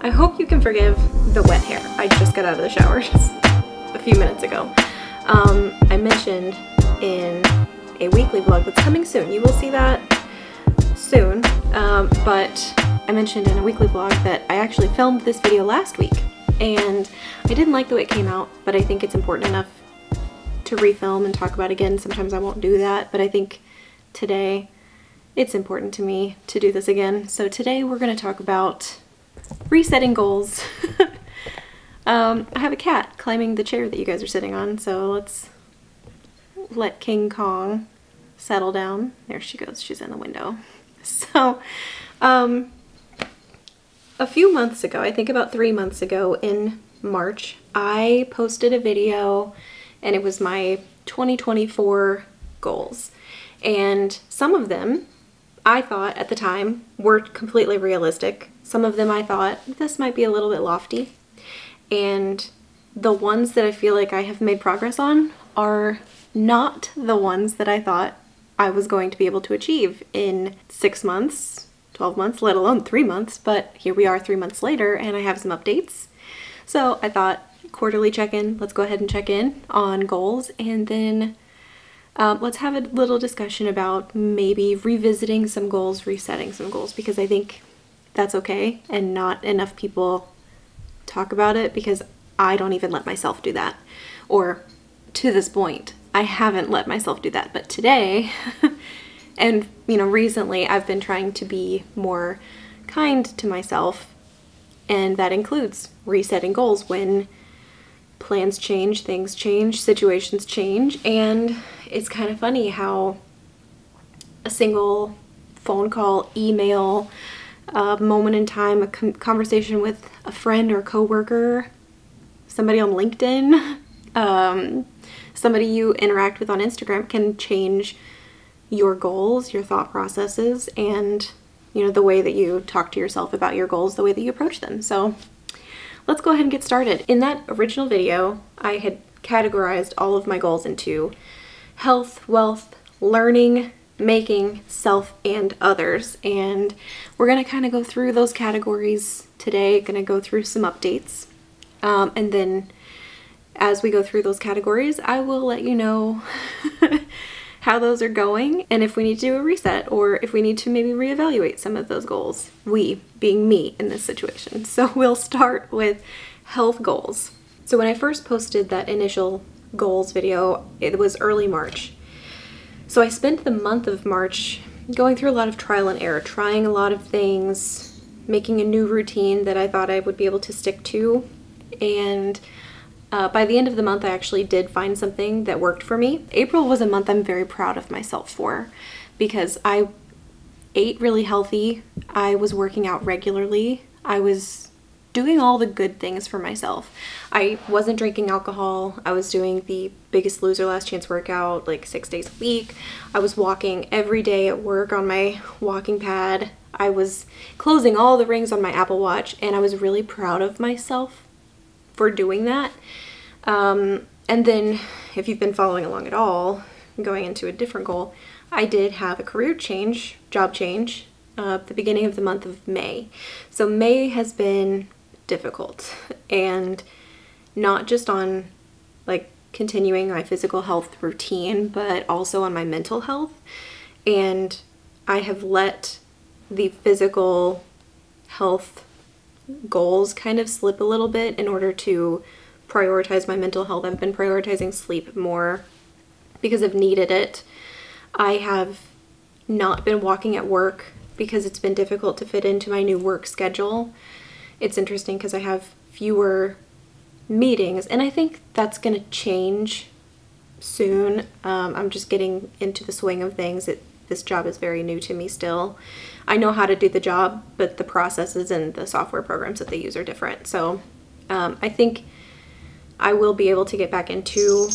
I hope you can forgive the wet hair. I just got out of the shower just a few minutes ago. I mentioned in a weekly vlog that's coming soon. You will see that soon, but I mentioned in a weekly vlog that I actually filmed this video last week and I didn't like the way it came out, but I think it's important enough to refilm and talk about again. Sometimes I won't do that, but I think today it's important to me to do this again. So today we're going to talk about resetting goals. I have a cat climbing the chair that you guys are sitting on, so let's let King Kong settle down. There she goes, she's in the window. So a few months ago, I think about 3 months ago in March, I posted a video and it was my 2024 goals. And some of them I thought at the time were completely realistic. Some of them I thought this might be a little bit lofty. And the ones that I feel like I have made progress on are not the ones that I thought I was going to be able to achieve in 6 months, 12 months, let alone 3 months. But here we are 3 months later and I have some updates. So I thought quarterly check-in, let's go ahead and check in on goals, and then let's have a little discussion about maybe revisiting some goals, resetting some goals, because I think that's okay and not enough people talk about it, because I don't even let myself do that. Or to this point, I haven't let myself do that. But today, and recently, I've been trying to be more kind to myself, and that includes resetting goals when plans change, things change, situations change. And it's kind of funny how a single phone call, email, a moment in time, a conversation with a friend or coworker, somebody on LinkedIn, somebody you interact with on Instagram can change your goals, your thought processes, and the way that you talk to yourself about your goals, the way that you approach them. So let's go ahead and get started. In that original video, I had categorized all of my goals into health, wealth, learning, making, self, and others. And we're going to kind of go through those categories today, going to go through some updates. And then as we go through those categories, I will let you know how those are going and if we need to do a reset or if we need to maybe reevaluate some of those goals. We being me in this situation. So we'll start with health goals. So when I first posted that initial goals video, it was early March. So I spent the month of March going through a lot of trial and error, trying a lot of things, making a new routine that I thought I would be able to stick to. And by the end of the month, I actually did find something that worked for me. April was a month I'm very proud of myself for, because I ate really healthy, I was working out regularly, I was doing all the good things for myself. I wasn't drinking alcohol, I was doing the Biggest Loser Last Chance workout like 6 days a week, I was walking every day at work on my walking pad, I was closing all the rings on my Apple Watch, and I was really proud of myself for doing that. And then if you've been following along at all, going into a different goal, I did have a career change, job change, at the beginning of the month of May. So May has been difficult, and not just on like continuing my physical health routine, but also on my mental health. And I have let the physical health goals kind of slip a little bit in order to prioritize my mental health. I've been prioritizing sleep more because I've needed it. I have not been walking at work because it's been difficult to fit into my new work schedule. It's interesting because I have fewer meetings, and I think that's going to change soon. I'm just getting into the swing of things. This job is very new to me still. I know how to do the job, but the processes and the software programs that they use are different. So I think I will be able to get back into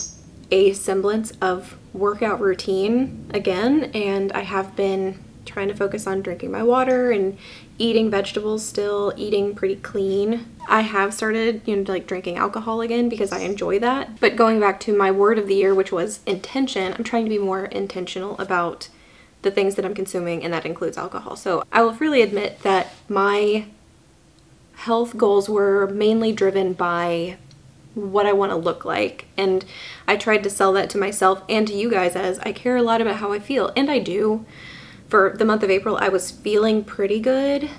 a semblance of workout routine again, and I have been trying to focus on drinking my water and eating vegetables still, eating pretty clean. I have started, like drinking alcohol again because I enjoy that. But going back to my word of the year, which was intention, I'm trying to be more intentional about the things that I'm consuming, and that includes alcohol. So I will freely admit that my health goals were mainly driven by what I want to look like, and I tried to sell that to myself and to you guys as I care a lot about how I feel, and I do. For the month of April, I was feeling pretty good,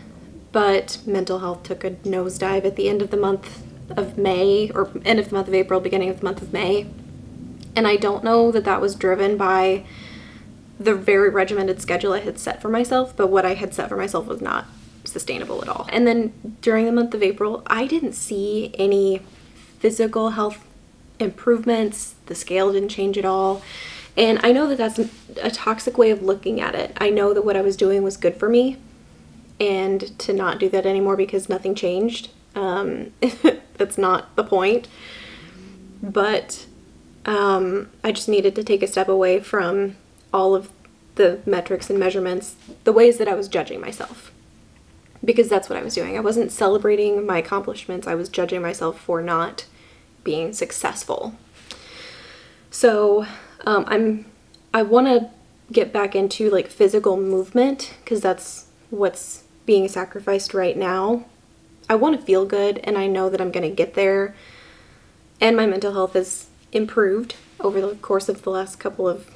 but mental health took a nosedive at the end of the month of May, or end of the month of April, beginning of the month of May. And I don't know that that was driven by the very regimented schedule I had set for myself, but what I had set for myself was not sustainable at all. And then during the month of April, I didn't see any physical health improvements. The scale didn't change at all. And I know that that's a toxic way of looking at it. I know that what I was doing was good for me, and to not do that anymore because nothing changed. That's not the point. But I just needed to take a step away from all of the metrics and measurements, the ways that I was judging myself, because that's what I was doing. I wasn't celebrating my accomplishments. I was judging myself for not being successful. So I want to get back into like physical movement, because that's what's being sacrificed right now. I want to feel good, and I know that I'm going to get there. And my mental health has improved over the course of the last couple of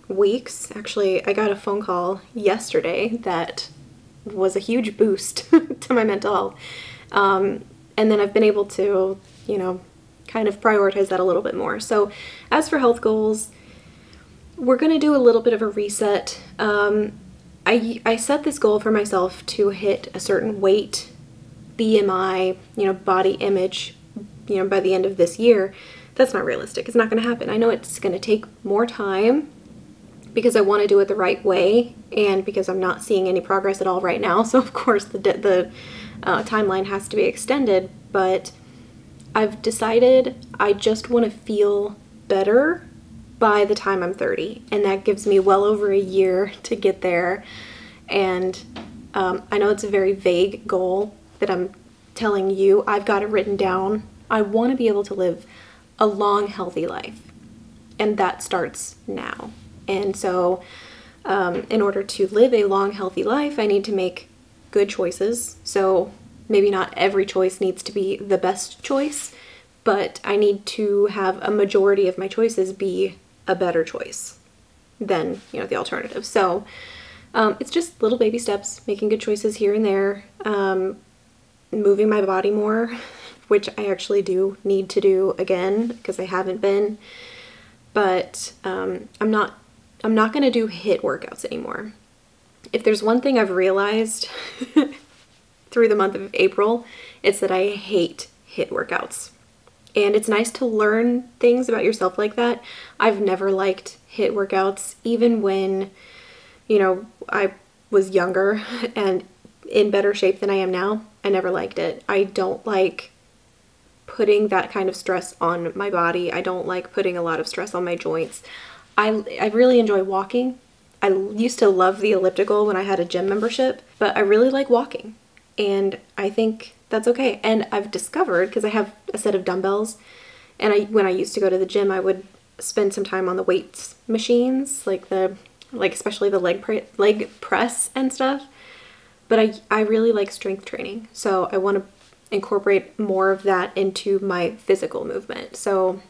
weeks. Actually, I got a phone call yesterday that was a huge boost to my mental health. And then I've been able to, you know, kind of prioritize that a little bit more. So as for health goals, we're going to do a little bit of a reset. I set this goal for myself to hit a certain weight, BMI, you know, body image, you know, by the end of this year. That's not realistic. It's not going to happen. I know it's going to take more time because I want to do it the right way, and because I'm not seeing any progress at all right now. So of course the timeline has to be extended, but I've decided I just want to feel better by the time I'm 30, and that gives me well over a year to get there. And I know it's a very vague goal that I'm telling you. I've got it written down. I want to be able to live a long, healthy life, and that starts now. And so in order to live a long, healthy life, I need to make good choices. So maybe not every choice needs to be the best choice, but I need to have a majority of my choices be a better choice than, you know, the alternative. So it's just little baby steps, making good choices here and there, moving my body more, which I actually do need to do again because I haven't been. But I'm not going to do HIIT workouts anymore. If there's one thing I've realized through the month of April, it's that I hate HIIT workouts. And it's nice to learn things about yourself like that. I've never liked HIIT workouts, even when, you know, I was younger and in better shape than I am now. I never liked it. I don't like putting that kind of stress on my body. I don't like putting a lot of stress on my joints. I really enjoy walking. I used to love the elliptical when I had a gym membership, but I really like walking, and I think that's okay. And I've discovered, because I have a set of dumbbells, and when I used to go to the gym, I would spend some time on the weights machines, like especially the leg press and stuff. But I really like strength training, so I want to incorporate more of that into my physical movement. So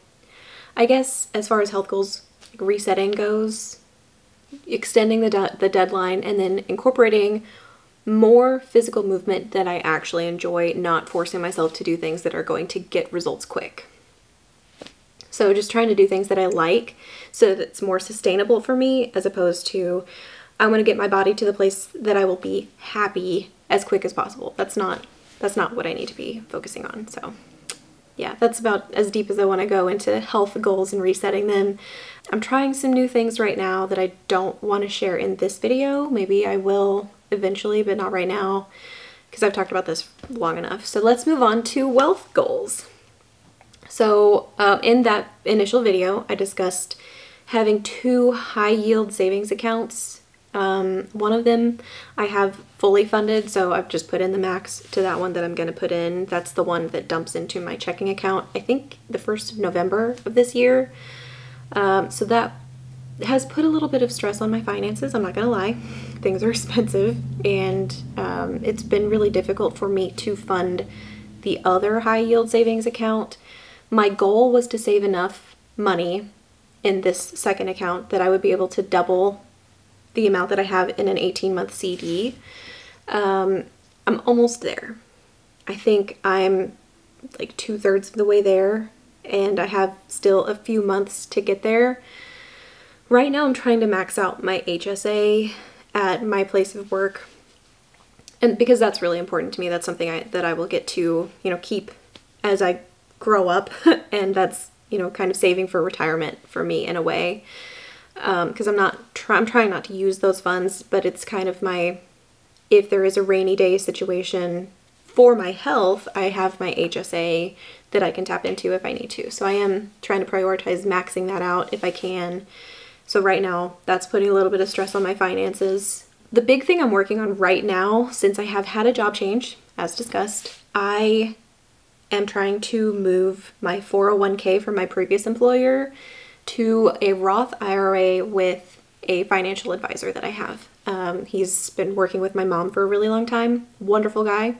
I guess as far as health goals, resetting goes, extending the deadline, and then incorporating more physical movement that I actually enjoy, not forcing myself to do things that are going to get results quick. So just trying to do things that I like so that it's more sustainable for me, as opposed to I want to get my body to the place that I will be happy as quick as possible. That's not what I need to be focusing on. So yeah, that's about as deep as I want to go into health goals and resetting them. I'm trying some new things right now that I don't want to share in this video. Maybe I will eventually, but not right now, because I've talked about this long enough. So let's move on to wealth goals. So in that initial video, I discussed having 2 high yield savings accounts. One of them I have fully funded, so I've just put in the max to that one that I'm going to put in. That's the one that dumps into my checking account, I think the 1st of November of this year. So has put a little bit of stress on my finances. I'm not gonna lie. Things are expensive, and it's been really difficult for me to fund the other high yield savings account. My goal was to save enough money in this second account that I would be able to double the amount that I have in an 18-month CD. I'm almost there. I think I'm like 2/3 of the way there, and I have still a few months to get there. Right now I'm trying to max out my HSA at my place of work, and because that's really important to me. That's something that I will get to, you know, keep as I grow up, and that's, you know, kind of saving for retirement for me in a way, because I'm trying not to use those funds, but it's kind of my, if there is a rainy day situation for my health, I have my HSA that I can tap into if I need to. So I am trying to prioritize maxing that out if I can. So right now, that's putting a little bit of stress on my finances. The big thing I'm working on right now, since I have had a job change, as discussed, I am trying to move my 401k from my previous employer to a Roth IRA with a financial advisor that I have. He's been working with my mom for a really long time. Wonderful guy.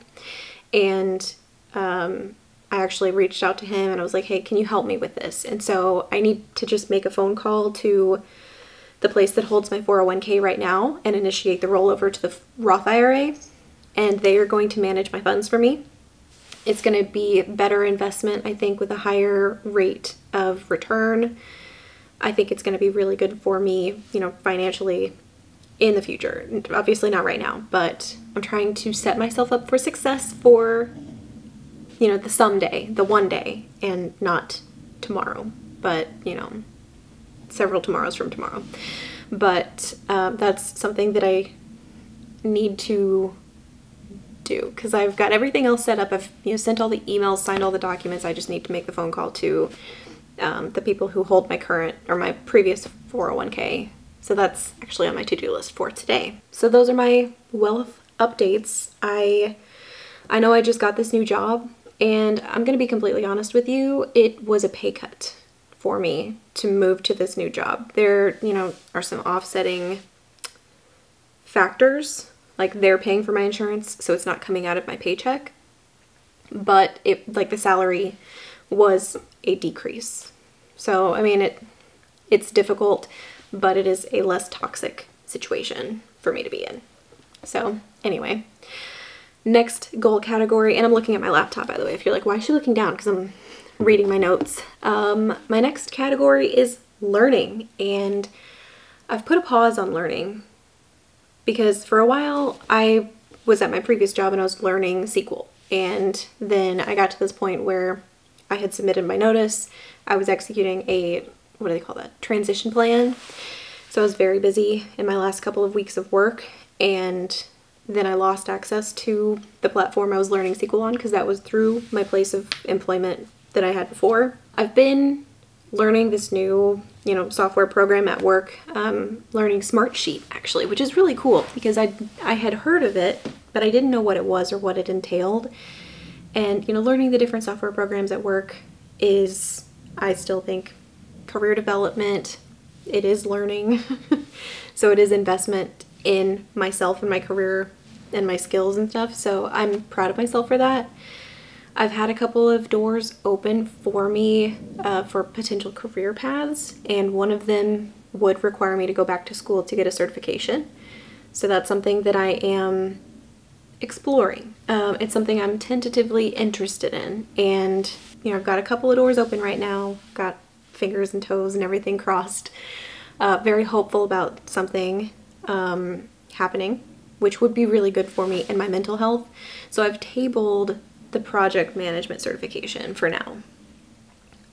And I actually reached out to him and I was like, hey, can you help me with this? And so I need to just make a phone call to the place that holds my 401k right now and initiate the rollover to the Roth IRA. And they are going to manage my funds for me. It's going to be better investment, I think, with a higher rate of return. I think it's going to be really good for me, you know, financially in the future. Obviously not right now, but I'm trying to set myself up for success for, you know, the someday, the one day, and not tomorrow, but, you know, several tomorrows from tomorrow. But that's something that I need to do, because I've got everything else set up. I've, you know, sent all the emails, signed all the documents. I just need to make the phone call to the people who hold my current or my previous 401k. So that's actually on my to-do list for today. So those are my wealth updates. I know I just got this new job, and I'm going to be completely honest with you, it was a pay cut for me to move to this new job. There, you know, are some offsetting factors, like they're paying for my insurance, so it's not coming out of my paycheck, but it, like, the salary was a decrease. So, I mean, it's difficult, but it is a less toxic situation for me to be in. So anyway, next goal category, and I'm looking at my laptop, by the way, if you're like, why is she looking down? Because I'm reading my notes. My next category is learning, and I've put a pause on learning because for a while I was at my previous job and I was learning SQL, and then I got to this point where I had submitted my notice. I was executing a, what do they call that, transition plan. So I was very busy in my last couple of weeks of work, and then I lost access to the platform I was learning SQL on, because that was through my place of employment that I had before. I've been learning this new, you know, software program at work, learning Smartsheet actually, which is really cool because I had heard of it, but I didn't know what it was or what it entailed. And, you know, learning the different software programs at work is, I still think, career development. It is learning. So it is investment in myself and my career and my skills and stuff. So I'm proud of myself for that. I've had a couple of doors open for me for potential career paths, and one of them would require me to go back to school to get a certification. So that's something that I am exploring. It's something I'm tentatively interested in, and you know, I've got a couple of doors open right now, got fingers and toes and everything crossed. Very hopeful about something happening, which would be really good for me and my mental health. So I've tabled the project management certification for now.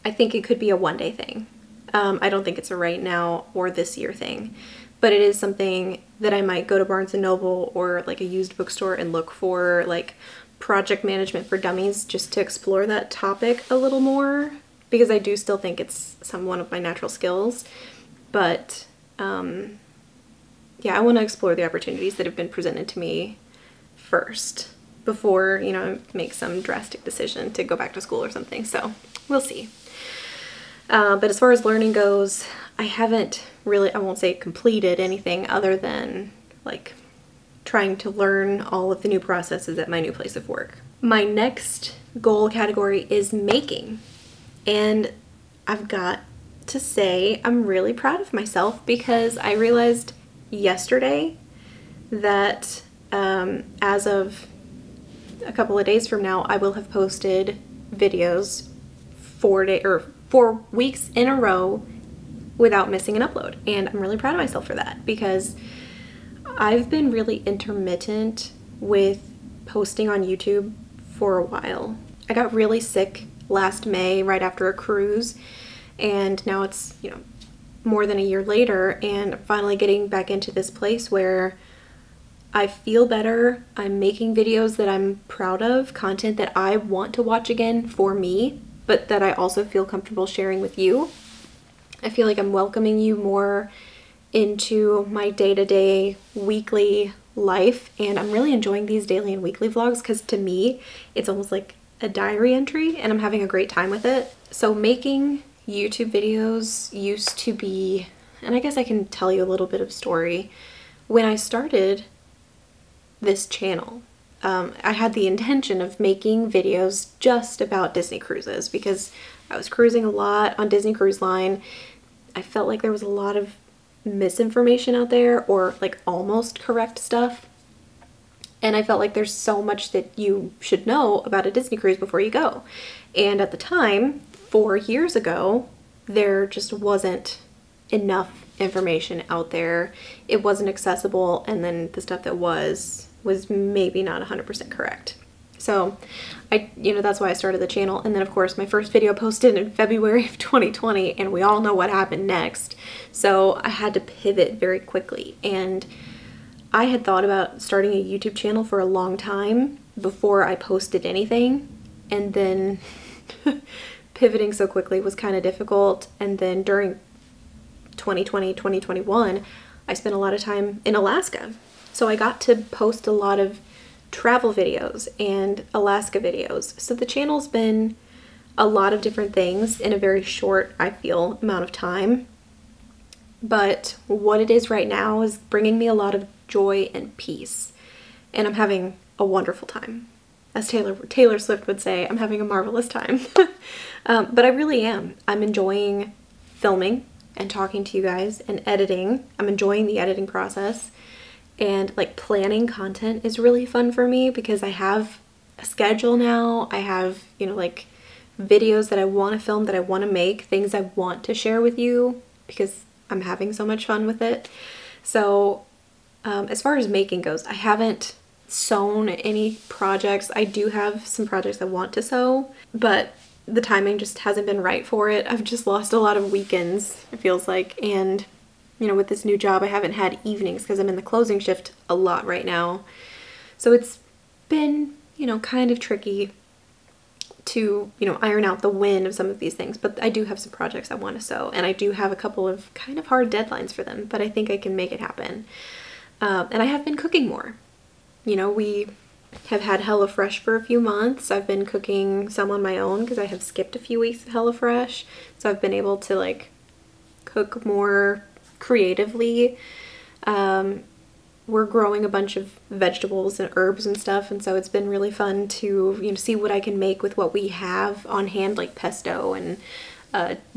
I think it could be a one-day thing. I don't think it's a right now or this year thing, but it is something that I might go to Barnes & Noble or like a used bookstore and look for, like, project management for dummies, just to explore that topic a little more, because I do still think it's one of my natural skills. But yeah, I want to explore the opportunities that have been presented to me first before, you know, make some drastic decision to go back to school or something. So we'll see. But as far as learning goes, I haven't really, I won't say completed anything other than like trying to learn all of the new processes at my new place of work. My next goal category is making. And I've got to say I'm really proud of myself because I realized yesterday that as of a couple of days from now, I will have posted videos 4 weeks in a row without missing an upload. And I'm really proud of myself for that because I've been really intermittent with posting on YouTube for a while. I got really sick last May right after a cruise, and now it's, you know, more than a year later, and I'm finally getting back into this place where I feel better. I'm making videos that I'm proud of, content that I want to watch again for me, but that I also feel comfortable sharing with you. I feel like I'm welcoming you more into my day-to-day weekly life, and I'm really enjoying these daily and weekly vlogs because to me it's almost like a diary entry and I'm having a great time with it. So making YouTube videos used to be, and I guess I can tell you a little bit of story. When I started this channel, I had the intention of making videos just about Disney cruises because I was cruising a lot on Disney Cruise Line. I felt like there was a lot of misinformation out there, or like almost correct stuff, and I felt like there's so much that you should know about a Disney cruise before you go. And at the time, 4 years ago, there just wasn't enough information out there. It wasn't accessible, and then the stuff that was maybe not 100% correct. So that's why I started the channel. And then of course my first video posted in February of 2020, and we all know what happened next. So I had to pivot very quickly, and I had thought about starting a YouTube channel for a long time before I posted anything, and then pivoting so quickly was kind of difficult. And then during 2020, 2021, I spent a lot of time in Alaska. So I got to post a lot of travel videos and Alaska videos. So the channel's been a lot of different things in a very short, I feel, amount of time. But what it is right now is bringing me a lot of joy and peace. And I'm having a wonderful time. As Taylor Swift would say, I'm having a marvelous time. But I really am. I'm enjoying filming and talking to you guys and editing. I'm enjoying the editing process. And like planning content is really fun for me because I have a schedule now. I have, like videos that I want to film, that I want to make, things I want to share with you because I'm having so much fun with it. So as far as making goes, I haven't sewn any projects. I do have some projects I want to sew, but the timing just hasn't been right for it. I've just lost a lot of weekends, it feels like, and with this new job, I haven't had evenings because I'm in the closing shift a lot right now. So it's been, kind of tricky to, iron out the win of some of these things. But I do have some projects I want to sew, and I do have a couple of kind of hard deadlines for them, but I think I can make it happen. And I have been cooking more. We have had HelloFresh for a few months. I've been cooking some on my own because I have skipped a few weeks of HelloFresh. So I've been able to like cook more creatively. We're growing a bunch of vegetables and herbs and stuff, and so it's been really fun to see what I can make with what we have on hand, like pesto and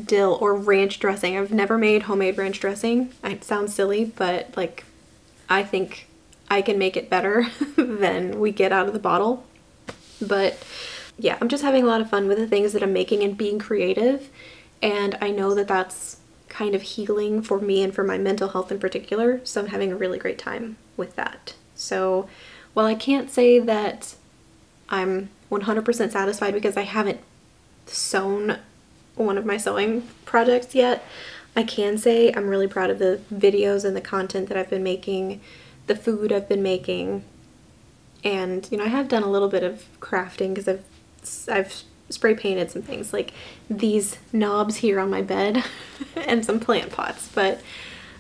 dill or ranch dressing. I've never made homemade ranch dressing. It sounds silly, but like I think I can make it better than we get out of the bottle. But yeah, I'm just having a lot of fun with the things that I'm making and being creative, and I know that that's kind of healing for me and for my mental health in particular, so I'm having a really great time with that. So while I can't say that I'm 100% satisfied because I haven't sewn one of my sewing projects yet, I can say I'm really proud of the videos and the content that I've been making, the food I've been making, and I have done a little bit of crafting because I've spray painted some things like these knobs here on my bed and some plant pots, but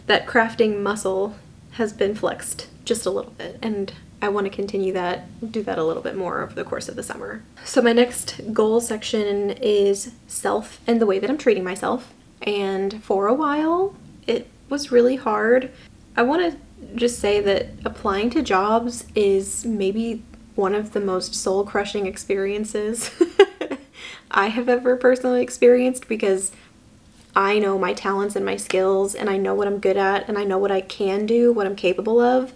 that crafting muscle has been flexed just a little bit, and I want to continue that, do that a little bit more over the course of the summer. So my next goal section is self and the way that I'm treating myself. and for a while it was really hard. I want to just say that applying to jobs is maybe one of the most soul-crushing experiences I have ever personally experienced, because I know my talents and my skills, and I know what I'm good at, and I know what I can do, what I'm capable of.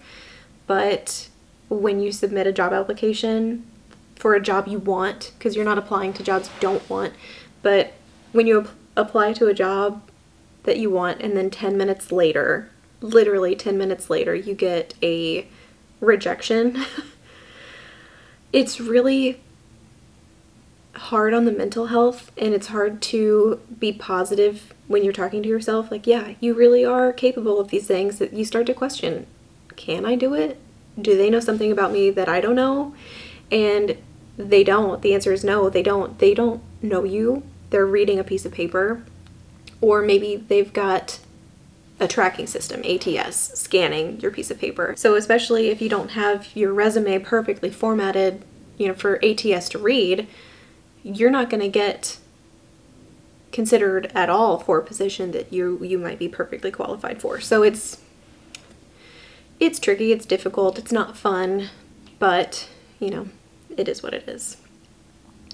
But when you submit a job application for a job you want, because you're not applying to jobs you don't want, but when you apply to a job that you want and then 10 minutes later, literally 10 minutes later, you get a rejection, it's really hard on the mental health, and it's hard to be positive when you're talking to yourself. Like, yeah, you really are capable of these things, that you start to question, can I do it? Do they know something about me that I don't know? And they don't. The answer is no, they don't. They don't know you. They're reading a piece of paper, or maybe they've got a tracking system, ATS, scanning your piece of paper. So especially if you don't have your resume perfectly formatted, you know, for ATS to read, you're not going to get considered at all for a position that you might be perfectly qualified for. So it's tricky, it's difficult, it's not fun, but you know, it is what it is.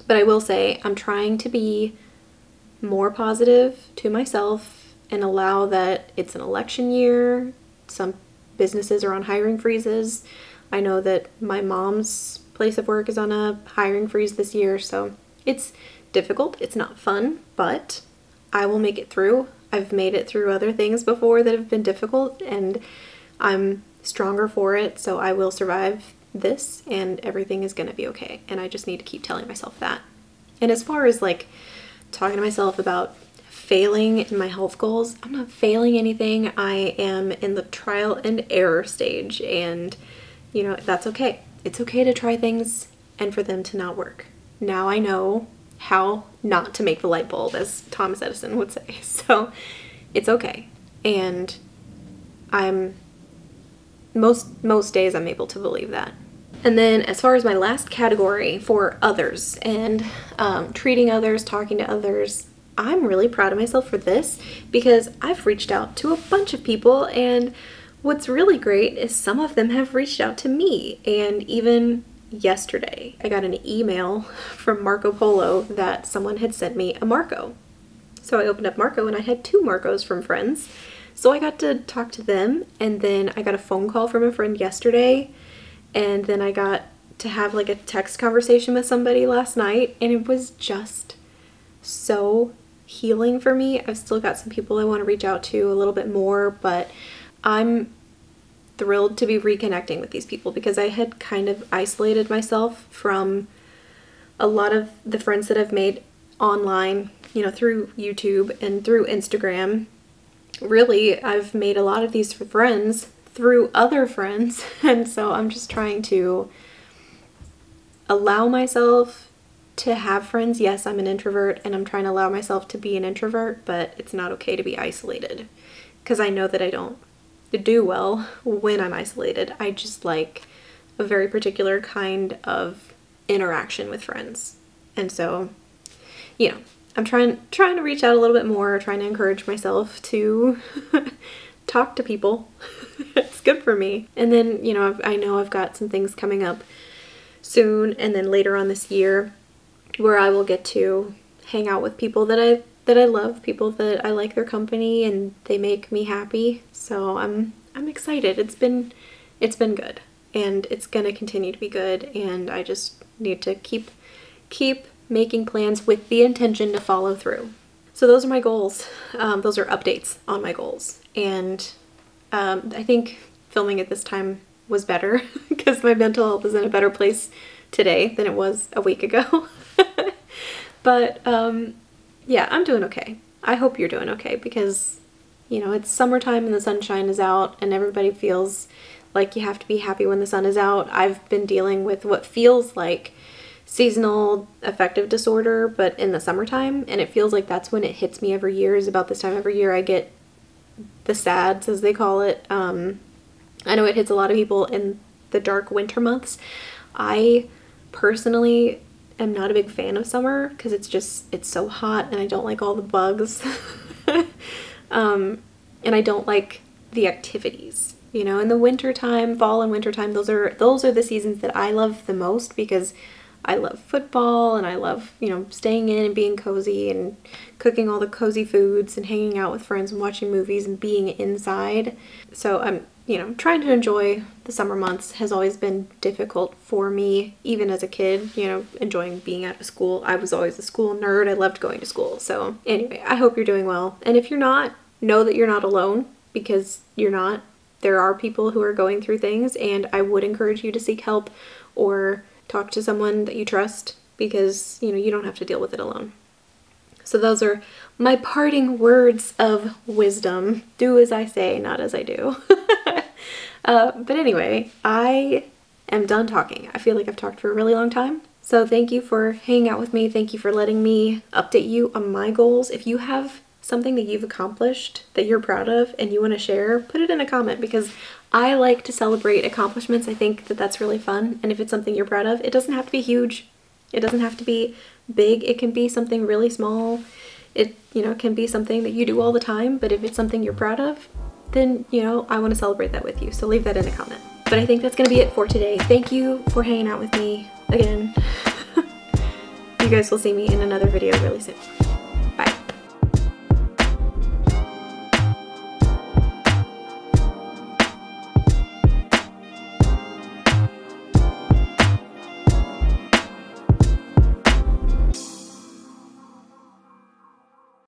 But I will say I'm trying to be more positive to myself and allow that it's an election year. Some businesses are on hiring freezes. I know that my mom's place of work is on a hiring freeze this year, so it's difficult, it's not fun, but I will make it through. I've made it through other things before that have been difficult, and I'm stronger for it, so I will survive this, and everything is gonna be okay. And I just need to keep telling myself that. And as far as like talking to myself about failing in my health goals, I'm not failing anything. I am in the trial and error stage, and you know, that's okay. It's okay to try things and for them to not work. Now I know how not to make the light bulb, as Thomas Edison would say. So it's okay. And most days I'm able to believe that. And then as far as my last category for others and treating others, talking to others, I'm really proud of myself for this, because I've reached out to a bunch of people, and what's really great is some of them have reached out to me. And even yesterday I got an email from Marco Polo that someone had sent me a Marco. So I opened up Marco and I had 2 Marcos from friends. So I got to talk to them, and then I got a phone call from a friend yesterday, and then I got to have like a text conversation with somebody last night, and it was just so healing for me. I've still got some people I want to reach out to a little bit more, but I'm thrilled to be reconnecting with these people, because I had kind of isolated myself from a lot of the friends that I've made online, you know, through YouTube and through Instagram. Really, I've made a lot of these friends through other friends, and so I'm just trying to allow myself to have friends. Yes, I'm an introvert, and I'm trying to allow myself to be an introvert, but it's not okay to be isolated, because I know that I don't do well when I'm isolated. I just like a very particular kind of interaction with friends. And so, you know, I'm trying to reach out a little bit more, trying to encourage myself to talk to people. It's good for me. And then, you know, I know I've got some things coming up soon, and then later on this year, where I will get to hang out with people that I love, people that I like their company and they make me happy. So I'm excited. It's been good, and it's gonna continue to be good, and I just need to keep making plans with the intention to follow through. So those are my goals. Those are updates on my goals, and I think filming at this time was better because my mental health is in a better place today than it was a week ago. But yeah, I'm doing okay. I hope you're doing okay, because you know, it's summertime and the sunshine is out, and everybody feels like you have to be happy when the sun is out. I've been dealing with what feels like seasonal affective disorder, but in the summertime, and it feels like that's when it hits me every year. Is about this time every year I get the SADS, as they call it. I know it hits a lot of people in the dark winter months. I personally am not a big fan of summer, because it's so hot and I don't like all the bugs. And I don't like the activities. You know, in the winter time, fall and winter time, those are the seasons that I love the most because I love football and I love, you know, staying in and being cozy and cooking all the cozy foods and hanging out with friends and watching movies and being inside. So I'm, you know, trying to enjoy the summer months has always been difficult for me, even as a kid, you know, enjoying being out of school. I was always a school nerd. I loved going to school. So anyway, I hope you're doing well. And if you're not, know that you're not alone, because you're not. There are people who are going through things, and I would encourage you to seek help or talk to someone that you trust, because, you know, you don't have to deal with it alone. So those are my parting words of wisdom. Do as I say, not as I do. But anyway, I am done talking. I feel like I've talked for a really long time. So thank you for hanging out with me. Thank you for letting me update you on my goals. If you have something that you've accomplished that you're proud of and you want to share, put it in a comment, because I like to celebrate accomplishments. I think that that's really fun. And if it's something you're proud of, it doesn't have to be huge. It doesn't have to be big. It can be something really small. It, you know, can be something that you do all the time, but if it's something you're proud of, then, you know, I want to celebrate that with you. So leave that in a comment. But I think that's going to be it for today. Thank you for hanging out with me again. You guys will see me in another video really soon.